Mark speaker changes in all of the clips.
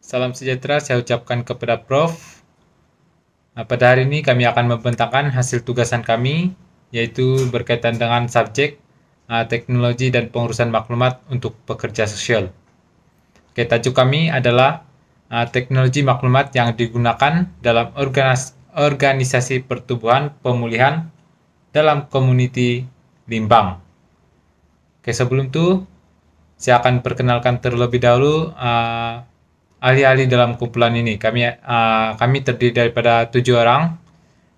Speaker 1: Salam sejahtera saya ucapkan kepada Prof. Pada hari ini kami akan membentangkan hasil tugasan kami, yaitu berkaitan dengan subjek teknologi dan pengurusan maklumat untuk pekerja sosial. Tajuk kami adalah teknologi maklumat yang digunakan dalam organisasi pertumbuhan pemulihan dalam komuniti Limbang. Sebelum itu, saya akan perkenalkan terlebih dahulu ahli-ahli dalam kumpulan ini. Kami terdiri daripada 7 orang,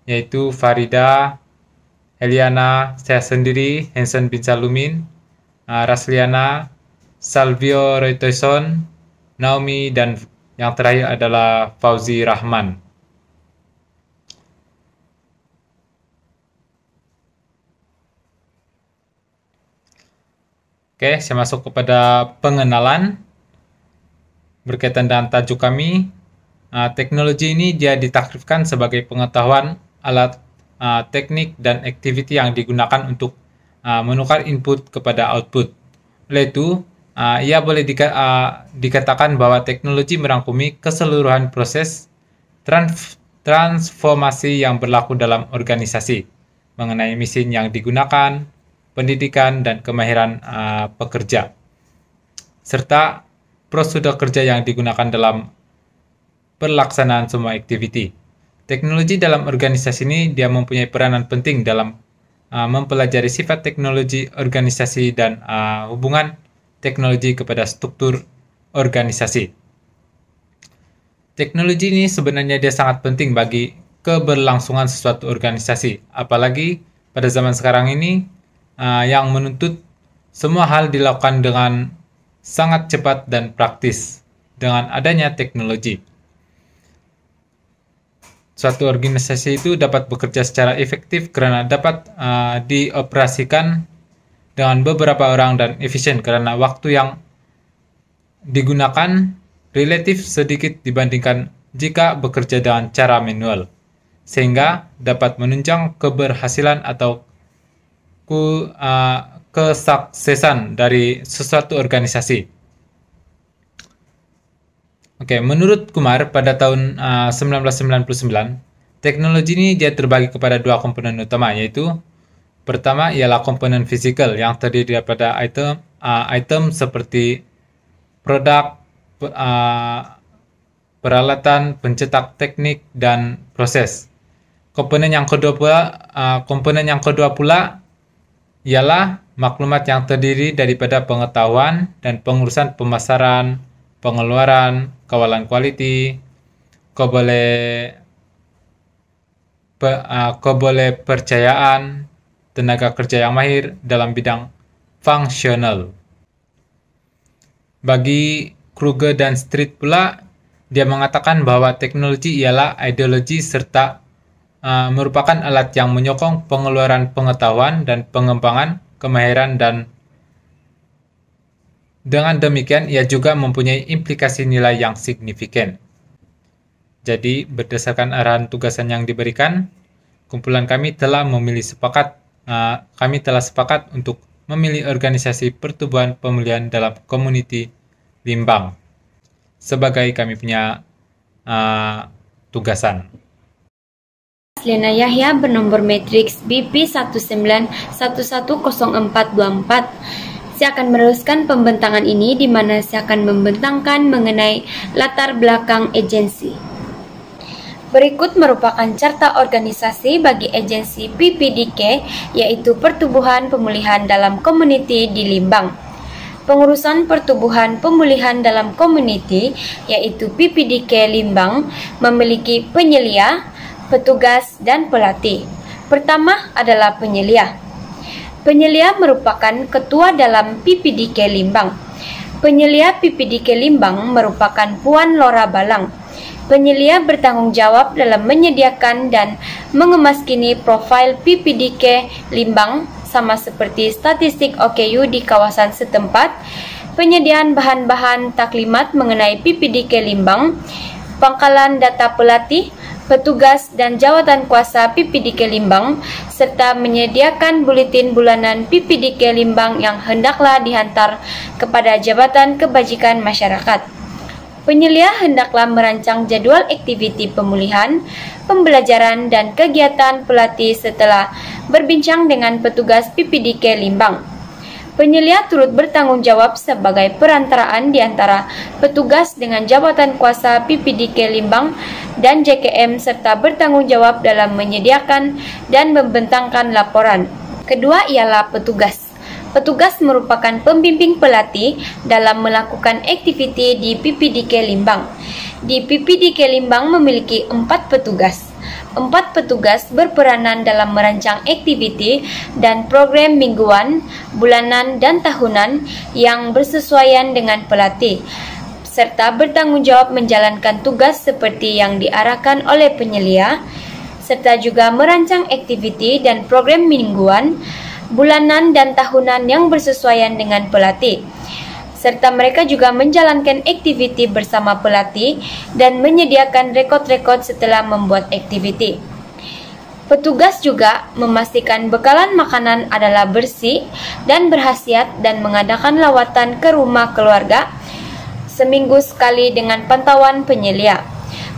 Speaker 1: yaitu Farida, Eliana, saya sendiri, Hansen bin Salumin, Rasliana, Salvio Roytoison, Naomi, dan yang terakhir adalah Fauzi Rahman. Saya masuk kepada pengenalan berkaitan dengan tajuk kami. Teknologi ini dia ditakrifkan sebagai pengetahuan, alat, teknik, dan aktiviti yang digunakan untuk menukar input kepada output. Oleh itu, ia boleh dikatakan bahwa teknologi merangkumi keseluruhan proses transformasi yang berlaku dalam organisasi, mengenai mesin yang digunakan, pendidikan, dan kemahiran pekerja, serta prosedur kerja yang digunakan dalam pelaksanaan semua aktiviti. Teknologi dalam organisasi ini dia mempunyai peranan penting dalam mempelajari sifat teknologi organisasi dan hubungan teknologi kepada struktur organisasi. Teknologi ini sebenarnya dia sangat penting bagi keberlangsungan sesuatu organisasi, apalagi pada zaman sekarang ini yang menuntut semua hal dilakukan dengan sangat cepat dan praktis dengan adanya teknologi. Suatu organisasi itu dapat bekerja secara efektif karena dapat dioperasikan dengan beberapa orang dan efisien karena waktu yang digunakan relatif sedikit dibandingkan jika bekerja dengan cara manual, sehingga dapat menunjang keberhasilan atau kesuksesan dari sesuatu organisasi. Menurut Kumar pada tahun 1999, teknologi ini dia terbagi kepada dua komponen utama, yaitu pertama ialah komponen fisikal yang terdiri daripada item seperti produk, peralatan, pencetak teknik, dan proses. Komponen yang kedua pula ialah maklumat yang terdiri daripada pengetahuan dan pengurusan pemasaran, pengeluaran, kawalan kualiti, kepercayaan, tenaga kerja yang mahir dalam bidang fungsional. Bagi Kruger dan Street pula, dia mengatakan bahwa teknologi ialah ideologi serta merupakan alat yang menyokong pengeluaran pengetahuan dan pengembangan kemahiran, dan dengan demikian ia juga mempunyai implikasi nilai yang signifikan. Jadi berdasarkan arahan tugasan yang diberikan, kumpulan kami telah sepakat untuk memilih organisasi pertumbuhan pemulihan dalam komuniti Limbang sebagai kami punya tugasan.
Speaker 2: Lena Yahya bernomor matriks BP 19110424. Saya akan meneruskan pembentangan ini di mana saya akan membentangkan mengenai latar belakang agensi. Berikut merupakan carta organisasi bagi agensi PPDK, yaitu Pertumbuhan Pemulihan dalam Komuniti di Limbang. Pengurusan pertumbuhan pemulihan dalam komuniti, yaitu PPDK Limbang, memiliki penyelia, petugas, dan pelatih. Pertama adalah penyelia. Penyelia merupakan ketua dalam PPDK Limbang. Penyelia PPDK Limbang merupakan Puan Lora Balang. Penyelia bertanggung jawab dalam menyediakan dan mengemaskini profil PPDK Limbang, sama seperti statistik OKU di kawasan setempat, penyediaan bahan-bahan taklimat mengenai PPDK Limbang, pangkalan data pelatih, petugas dan jawatan kuasa PPDK Limbang, serta menyediakan buletin bulanan PPDK Limbang yang hendaklah dihantar kepada Jabatan Kebajikan Masyarakat. Penyelia hendaklah merancang jadwal aktiviti pemulihan, pembelajaran, dan kegiatan pelatih setelah berbincang dengan petugas PPDK Limbang. Penyelia turut bertanggung jawab sebagai perantaraan di antara petugas dengan jabatan kuasa PPDK Limbang dan JKM serta bertanggung jawab dalam menyediakan dan membentangkan laporan. Kedua ialah petugas. Petugas merupakan pembimbing pelatih dalam melakukan aktiviti di PPDK Limbang. Di PPDK Limbang memiliki 4 petugas. 4 petugas berperanan dalam merancang aktiviti dan program mingguan, bulanan, dan tahunan yang bersesuaian dengan pelatih, serta bertanggung jawab menjalankan tugas seperti yang diarahkan oleh penyelia, serta juga merancang aktiviti dan program mingguan, bulanan, dan tahunan yang bersesuaian dengan pelatih. Serta mereka juga menjalankan aktiviti bersama pelatih dan menyediakan rekod-rekod setelah membuat aktiviti. Petugas juga memastikan bekalan makanan adalah bersih dan berkhasiat dan mengadakan lawatan ke rumah keluarga seminggu sekali dengan pantauan penyelia.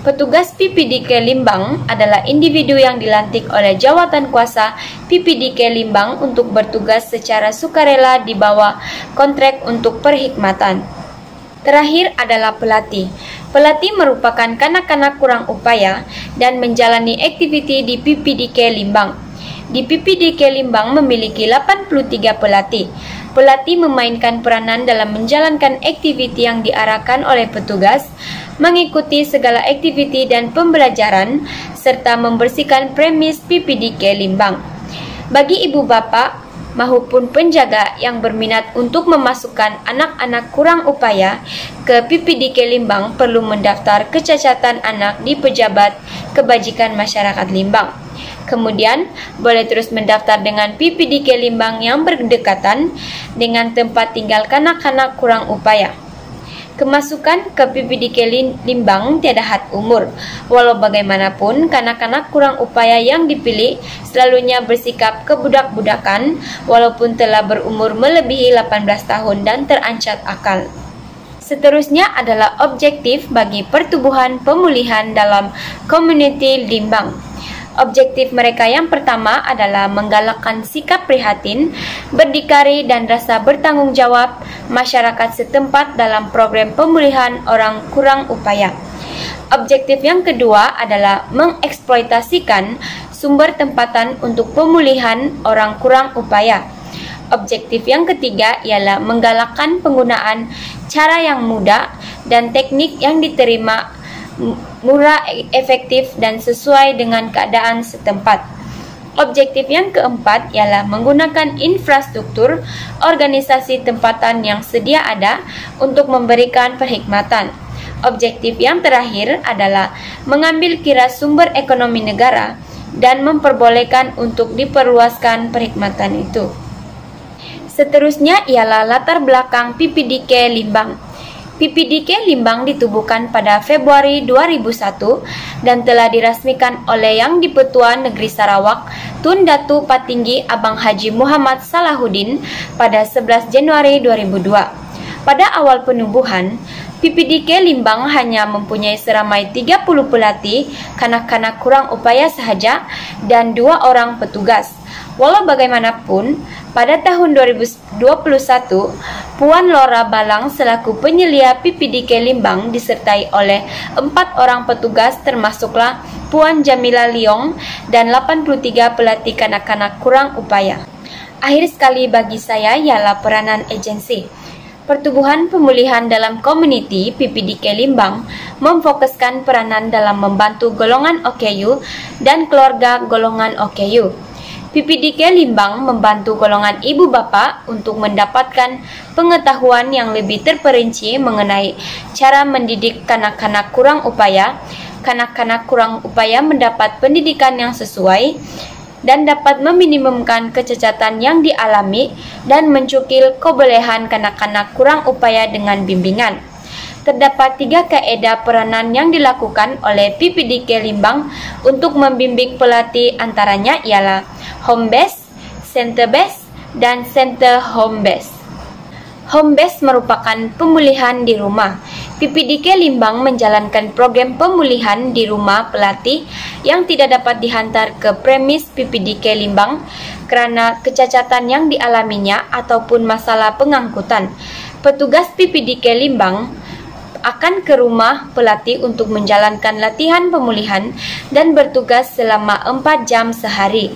Speaker 2: Petugas PPDK Limbang adalah individu yang dilantik oleh jawatan kuasa PPDK Limbang untuk bertugas secara sukarela di bawah kontrak untuk perkhidmatan. Terakhir adalah pelatih. Pelatih merupakan kanak-kanak kurang upaya dan menjalani aktiviti di PPDK Limbang. Di PPDK Limbang memiliki 83 pelatih. Pelatih memainkan peranan dalam menjalankan aktiviti yang diarahkan oleh petugas, mengikuti segala aktiviti dan pembelajaran, serta membersihkan premis PPDK Limbang. Bagi ibu bapak maupun penjaga yang berminat untuk memasukkan anak-anak kurang upaya ke PPDK Limbang perlu mendaftar kecacatan anak di Pejabat Kebajikan Masyarakat Limbang. Kemudian, boleh terus mendaftar dengan PPDK Limbang yang berdekatan dengan tempat tinggal kanak-kanak kurang upaya. Kemasukan ke PPDK Limbang tiada had umur. Walau bagaimanapun, kanak-kanak kurang upaya yang dipilih selalunya bersikap kebudak-budakan walaupun telah berumur melebihi 18 tahun dan terancam akal. Seterusnya adalah objektif bagi pertumbuhan pemulihan dalam komuniti Limbang. Objektif mereka yang pertama adalah menggalakkan sikap prihatin, berdikari, dan rasa bertanggung jawab masyarakat setempat dalam program pemulihan orang kurang upaya. Objektif yang kedua adalah mengeksploitasikan sumber tempatan untuk pemulihan orang kurang upaya. Objektif yang ketiga ialah menggalakkan penggunaan cara yang mudah dan teknik yang diterima murah, efektif, dan sesuai dengan keadaan setempat. Objektif yang keempat ialah menggunakan infrastruktur organisasi tempatan yang sedia ada untuk memberikan perkhidmatan. Objektif yang terakhir adalah mengambil kira sumber ekonomi negara dan memperbolehkan untuk diperluaskan perkhidmatan itu. Seterusnya ialah latar belakang PPDK Limbang. PPDK Limbang ditubuhkan pada Februari 2001 dan telah dirasmikan oleh Yang di-Pertua Negeri Sarawak Tun Datu Patinggi Abang Haji Muhammad Salahuddin pada 11 Januari 2002. Pada awal penubuhan, PPDK Limbang hanya mempunyai seramai 30 pelatih, kanak-kanak kurang upaya sahaja, dan 2 orang petugas. Walau bagaimanapun, pada tahun 2021, Puan Laura Balang selaku penyelia PPDK Limbang disertai oleh 4 orang petugas termasuklah Puan Jamila Liong dan 83 pelatih kanak-kanak kurang upaya. Akhir sekali bagi saya ialah peranan agensi. Pertumbuhan pemulihan dalam komuniti PPDK Limbang memfokuskan peranan dalam membantu golongan OKU dan keluarga golongan OKU. PPDK Limbang membantu golongan ibu bapa untuk mendapatkan pengetahuan yang lebih terperinci mengenai cara mendidik kanak-kanak kurang upaya. Kanak-kanak kurang upaya mendapat pendidikan yang sesuai dan dapat meminimumkan kecacatan yang dialami dan mencukil kebolehan kanak-kanak kurang upaya dengan bimbingan. Terdapat 3 kaedah peranan yang dilakukan oleh PPDK Limbang untuk membimbing pelatih, antaranya ialah home base, center base, dan center home base. Home base merupakan pemulihan di rumah. PPDK Limbang menjalankan program pemulihan di rumah pelatih yang tidak dapat dihantar ke premis PPDK Limbang karena kecacatan yang dialaminya ataupun masalah pengangkutan. Petugas PPDK Limbang akan ke rumah pelatih untuk menjalankan latihan pemulihan dan bertugas selama 4 jam sehari.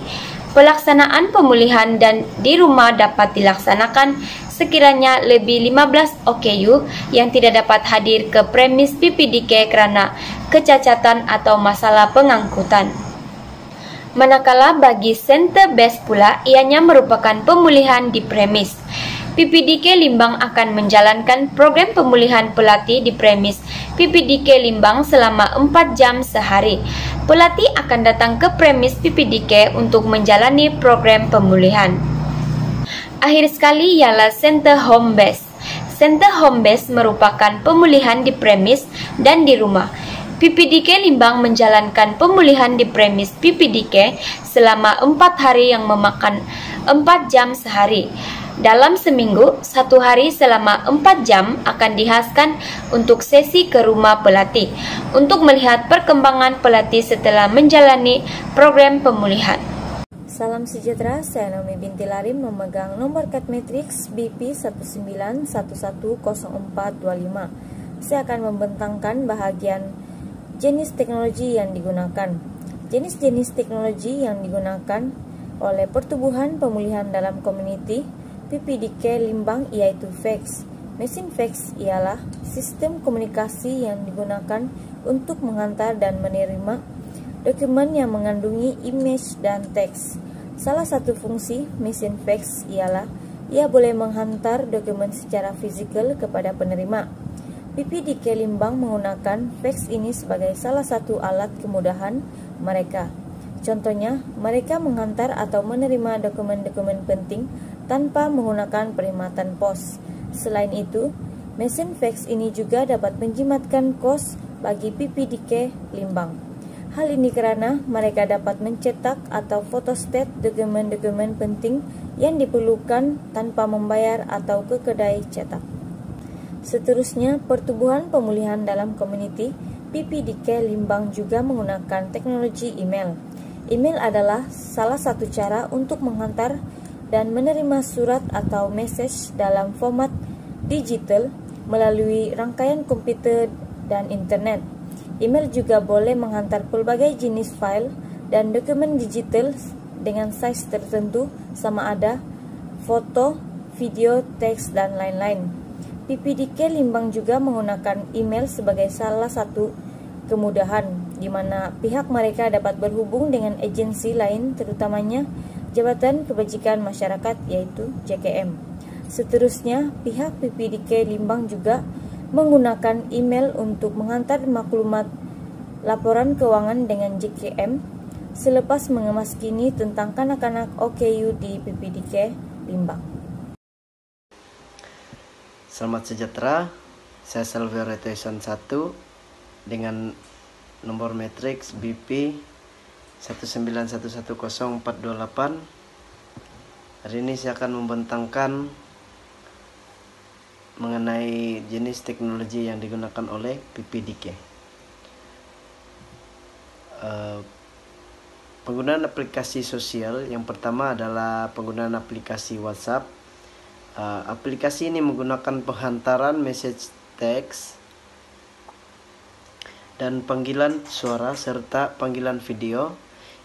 Speaker 2: Pelaksanaan pemulihan dan di rumah dapat dilaksanakan sekiranya lebih 15 OKU yang tidak dapat hadir ke premis PPDK karena kecacatan atau masalah pengangkutan. Manakala bagi center base pula, ianya merupakan pemulihan di premis. PPDK Limbang akan menjalankan program pemulihan pelatih di premis PPDK Limbang selama 4 jam sehari. Pelatih akan datang ke premis PPDK untuk menjalani program pemulihan. Akhir sekali ialah Center Home Base. Center Home Base merupakan pemulihan di premis dan di rumah. PPDK Limbang menjalankan pemulihan di premis PPDK selama 4 hari yang memakan 4 jam sehari. Dalam seminggu, 1 hari selama 4 jam akan dihaskan untuk sesi ke rumah pelatih untuk melihat perkembangan pelatih setelah menjalani program pemulihan.
Speaker 3: Salam sejahtera, saya Naomi binti Larim memegang nomor CAD Matrix BP 19110425. Saya akan membentangkan bahagian jenis teknologi yang digunakan. Jenis-jenis teknologi yang digunakan oleh pertubuhan pemulihan dalam community PPDK Limbang yaitu fax. Mesin fax ialah sistem komunikasi yang digunakan untuk menghantar dan menerima dokumen yang mengandungi image dan teks. Salah satu fungsi mesin fax ialah ia boleh menghantar dokumen secara fisikal kepada penerima. PPDK Limbang menggunakan fax ini sebagai salah satu alat kemudahan mereka. Contohnya, mereka menghantar atau menerima dokumen-dokumen penting tanpa menggunakan perkhidmatan pos. Selain itu, mesin fax ini juga dapat menjimatkan kos bagi PPDK Limbang. Hal ini karena mereka dapat mencetak atau fotostat dokumen-dokumen penting yang diperlukan tanpa membayar atau ke kedai cetak. Seterusnya, pertubuhan pemulihan dalam community PPDK Limbang juga menggunakan teknologi email. Email adalah salah satu cara untuk menghantar dan menerima surat atau message dalam format digital melalui rangkaian komputer dan internet. Email juga boleh menghantar pelbagai jenis file dan dokumen digital dengan size tertentu sama ada foto, video, teks, dan lain-lain. PPDK Limbang juga menggunakan email sebagai salah satu kemudahan di mana pihak mereka dapat berhubung dengan agensi lain terutamanya Jabatan Kebajikan Masyarakat yaitu JKM. Seterusnya, pihak PPDK Limbang juga menggunakan email untuk menghantar maklumat laporan keuangan dengan JKM selepas mengemas kini tentang kanak-kanak OKU di PPDK Limbang.
Speaker 4: Selamat sejahtera, saya Salvio Retuesan 1 dengan nomor matriks BP 191100428. Hari ini saya akan membentangkan mengenai jenis teknologi yang digunakan oleh PPDK. Penggunaan aplikasi sosial yang pertama adalah penggunaan aplikasi WhatsApp. Aplikasi ini menggunakan penghantaran message teks dan panggilan suara serta panggilan video,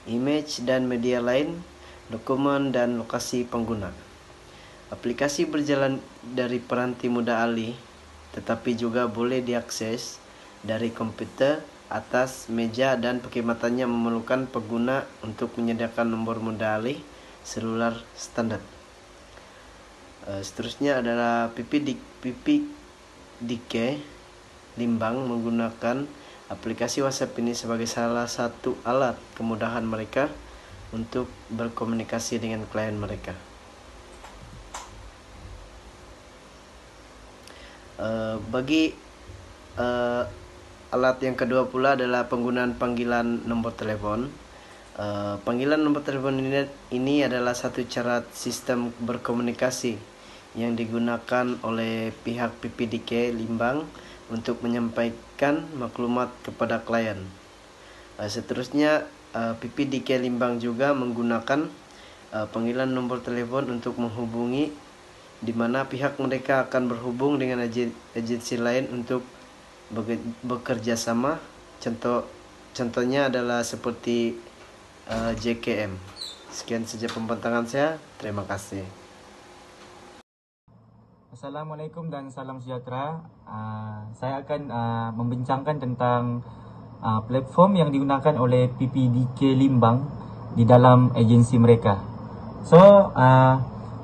Speaker 4: image dan media lain, dokumen dan lokasi pengguna. Aplikasi berjalan dari peranti mudah alih, tetapi juga boleh diakses dari komputer, atas meja dan perkhidmatannya memerlukan pengguna untuk menyediakan nomor mudah alih seluler standar. Seterusnya adalah PPDK Limbang menggunakan aplikasi WhatsApp ini sebagai salah satu alat kemudahan mereka untuk berkomunikasi dengan klien mereka. Bagi alat yang kedua pula adalah penggunaan panggilan nomor telepon. Panggilan nomor telepon ini adalah satu cara sistem berkomunikasi yang digunakan oleh pihak PPDK Limbang untuk menyampaikan maklumat kepada klien. Seterusnya, PPDK Limbang juga menggunakan panggilan nomor telepon untuk menghubungi, di mana pihak mereka akan berhubung dengan agensi lain untuk bekerja sama. Contohnya adalah seperti JKM. Sekian saja pembentangan saya. Terima kasih.
Speaker 5: Assalamualaikum dan salam sejahtera. Saya akan membincangkan tentang platform yang digunakan oleh PPDK Limbang di dalam agensi mereka. So,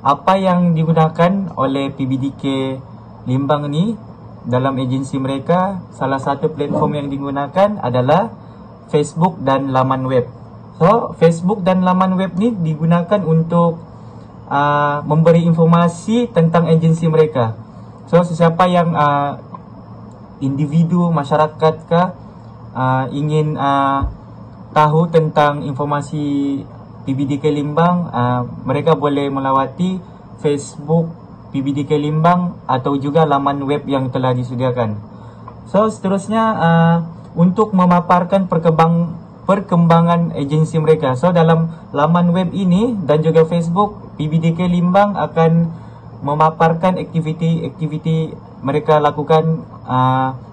Speaker 5: apa yang digunakan oleh PPDK Limbang ni dalam agensi mereka, salah satu platform yang digunakan adalah Facebook dan laman web. So, Facebook dan laman web ni digunakan untuk memberi informasi tentang agensi mereka. So, sesiapa yang individu, masyarakat kah ingin tahu tentang informasi PPDK Limbang, mereka boleh melawati Facebook PPDK Limbang atau juga laman web yang telah disediakan. So, seterusnya untuk memaparkan perkembangan agensi mereka. So, dalam laman web ini dan juga Facebook, PPDK Limbang akan memaparkan aktiviti-aktiviti mereka lakukan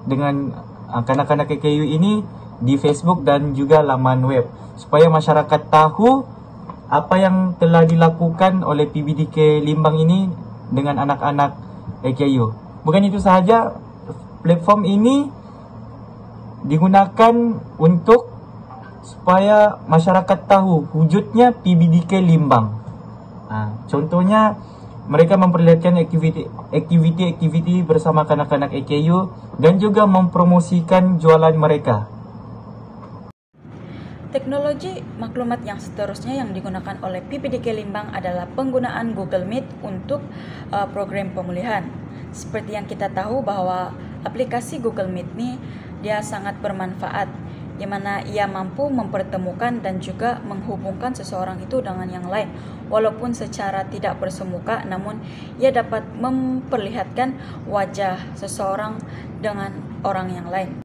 Speaker 5: dengan kanak-kanak KKU ini di Facebook dan juga laman web, supaya masyarakat tahu apa yang telah dilakukan oleh PPDK Limbang ini dengan anak-anak AKU. Bukan itu sahaja, platform ini digunakan untuk supaya masyarakat tahu wujudnya PPDK Limbang. Contohnya, mereka memperlihatkan aktiviti bersama kanak-kanak AKU dan juga mempromosikan jualan mereka.
Speaker 6: Teknologi maklumat yang seterusnya yang digunakan oleh PPDK Limbang adalah penggunaan Google Meet untuk program pemulihan. Seperti yang kita tahu bahwa aplikasi Google Meet ini dia sangat bermanfaat, di mana ia mampu mempertemukan dan juga menghubungkan seseorang itu dengan yang lain. Walaupun secara tidak bersemuka, namun ia dapat memperlihatkan wajah seseorang dengan orang yang lain.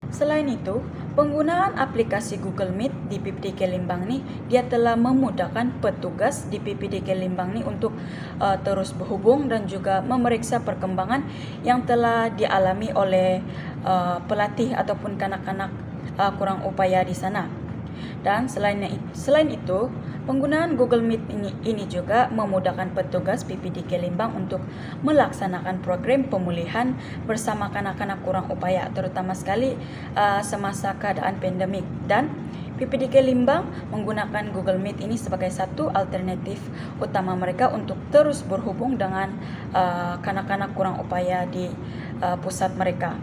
Speaker 6: Selain itu, penggunaan aplikasi Google Meet di PPDK Limbang ni dia telah memudahkan petugas di PPDK Limbang ni untuk terus berhubung dan juga memeriksa perkembangan yang telah dialami oleh pelatih ataupun kanak-kanak kurang upaya di sana. Dan selain itu, penggunaan Google Meet ini juga memudahkan petugas PPDK Limbang untuk melaksanakan program pemulihan bersama kanak-kanak kurang upaya, terutama sekali semasa keadaan pandemik. Dan PPDK Limbang menggunakan Google Meet ini sebagai satu alternatif utama mereka untuk terus berhubung dengan kanak-kanak kurang upaya di pusat mereka.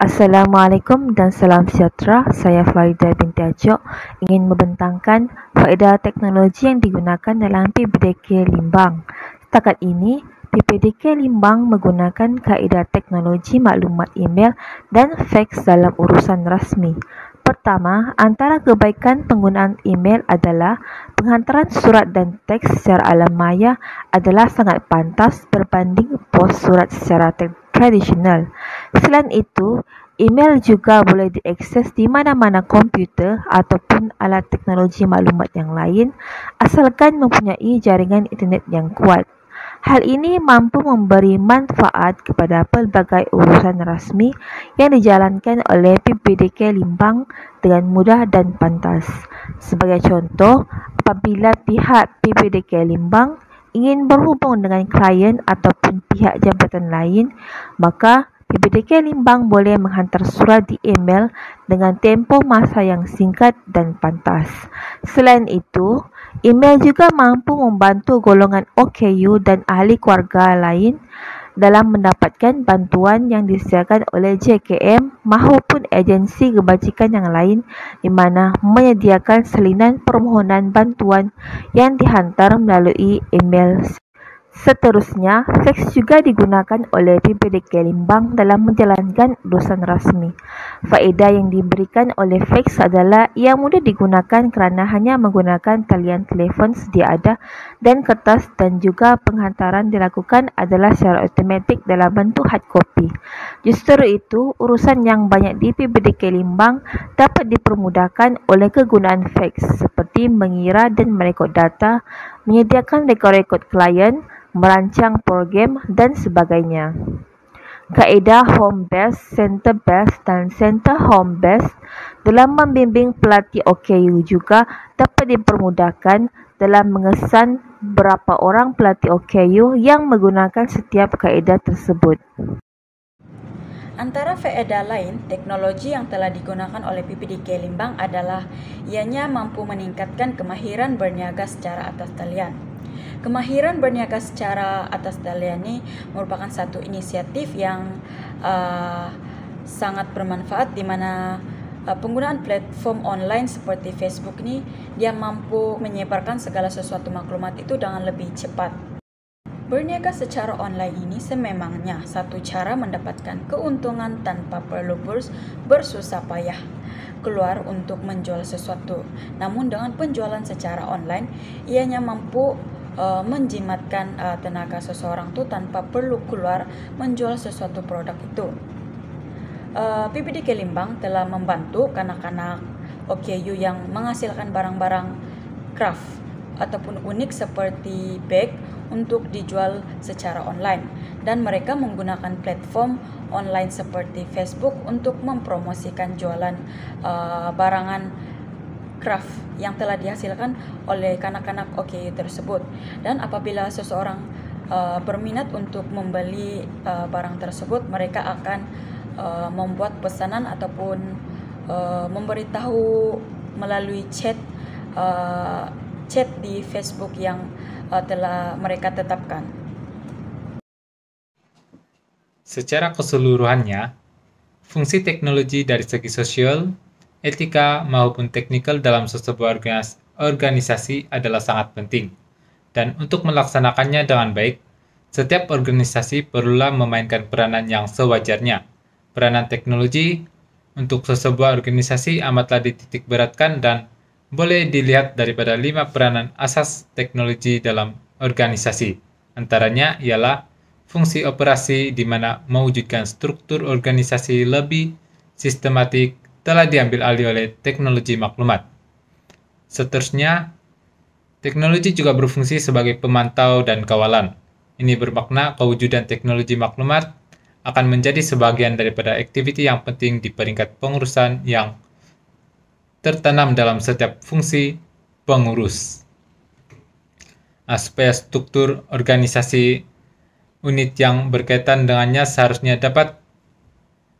Speaker 3: Assalamualaikum dan salam sejahtera. Saya Farida binti Ajok ingin membentangkan faedah teknologi yang digunakan dalam PPDK Limbang. Setakat ini, PPDK Limbang menggunakan kaedah teknologi maklumat email dan fax dalam urusan rasmi. Pertama, antara kebaikan penggunaan email adalah penghantaran surat dan teks secara alam maya adalah sangat pantas berbanding pos surat secara tradisional. Selain itu, email juga boleh diakses di mana-mana komputer ataupun alat teknologi maklumat yang lain asalkan mempunyai jaringan internet yang kuat. Hal ini mampu memberi manfaat kepada pelbagai urusan rasmi yang dijalankan oleh PPDK Limbang dengan mudah dan pantas. Sebagai contoh, apabila pihak PPDK Limbang ingin berhubung dengan klien ataupun pihak jabatan lain, maka PPDK Limbang boleh menghantar surat di email dengan tempoh masa yang singkat dan pantas. Selain itu, email juga mampu membantu golongan OKU dan ahli keluarga lain dalam mendapatkan bantuan yang disediakan oleh JKM maupun agensi kebajikan yang lain di mana menyediakan salinan permohonan bantuan yang dihantar melalui email. Seterusnya, fax juga digunakan oleh PPDK Limbang dalam menjalankan urusan rasmi. Faedah yang diberikan oleh fax adalah ia mudah digunakan kerana hanya menggunakan talian telefon sedia ada dan kertas, dan juga penghantaran dilakukan adalah secara automatik dalam bentuk hard copy. Justru itu, urusan yang banyak di PPDK Limbang dapat dipermudahkan oleh kegunaan fax seperti mengira dan merekod data, menyediakan rekod-rekod klien, merancang program, dan sebagainya. Kaedah home-based, center-based, dan center-home-based dalam membimbing pelatih OKU juga dapat dipermudahkan dalam mengesan berapa orang pelatih OKU yang menggunakan setiap kaedah tersebut.
Speaker 6: Antara faedah lain, teknologi yang telah digunakan oleh PPDK Limbang adalah ianya mampu meningkatkan kemahiran berniaga secara atas talian. Kemahiran berniaga secara atas talian ini merupakan satu inisiatif yang sangat bermanfaat di mana penggunaan platform online seperti Facebook ini dia mampu menyebarkan segala sesuatu maklumat itu dengan lebih cepat. Berniaga secara online ini sememangnya satu cara mendapatkan keuntungan tanpa perlu bersusah payah keluar untuk menjual sesuatu. Namun dengan penjualan secara online, ianya mampu menjimatkan tenaga seseorang itu tanpa perlu keluar menjual sesuatu produk itu. PPDK Limbang telah membantu kanak-kanak OKU yang menghasilkan barang-barang craft ataupun unik seperti bag untuk dijual secara online, dan mereka menggunakan platform online seperti Facebook untuk mempromosikan jualan barangan craft yang telah dihasilkan oleh kanak-kanak OKU tersebut. Dan apabila seseorang berminat untuk membeli barang tersebut, mereka akan membuat pesanan ataupun memberitahu melalui chat di Facebook yang telah mereka tetapkan.
Speaker 1: Secara keseluruhannya, fungsi teknologi dari segi sosial, etika maupun teknikal dalam sebuah organisasi adalah sangat penting. Dan untuk melaksanakannya dengan baik, setiap organisasi perlulah memainkan peranan yang sewajarnya. Peranan teknologi untuk sebuah organisasi amatlah dititik beratkan dan boleh dilihat daripada 5 peranan asas teknologi dalam organisasi. Antaranya ialah fungsi operasi di mana mewujudkan struktur organisasi lebih sistematik telah diambil alih oleh teknologi maklumat. Seterusnya, teknologi juga berfungsi sebagai pemantau dan kawalan. Ini bermakna kewujudan teknologi maklumat akan menjadi sebagian daripada aktiviti yang penting di peringkat pengurusan yang tertanam dalam setiap fungsi pengurus. Supaya struktur organisasi unit yang berkaitan dengannya seharusnya dapat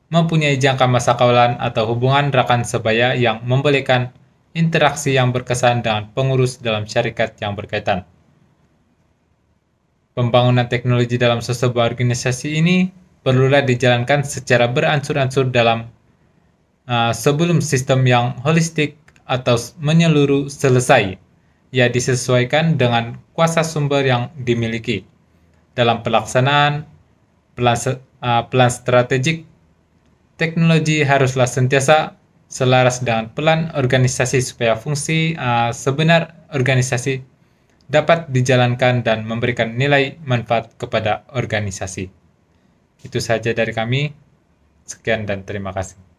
Speaker 1: mempunyai jangka masa kawalan atau hubungan rakan sebaya yang membolehkan interaksi yang berkesan dengan pengurus dalam syarikat yang berkaitan. Pembangunan teknologi dalam sebuah organisasi ini perlulah dijalankan secara beransur-ansur dalam sebelum sistem yang holistik atau menyeluruh selesai. Ia disesuaikan dengan kuasa sumber yang dimiliki. Dalam pelaksanaan plan strategik, teknologi haruslah sentiasa selaras dengan plan organisasi supaya fungsi sebenar organisasi dapat dijalankan dan memberikan nilai manfaat kepada organisasi. Itu saja dari kami. Sekian dan terima kasih.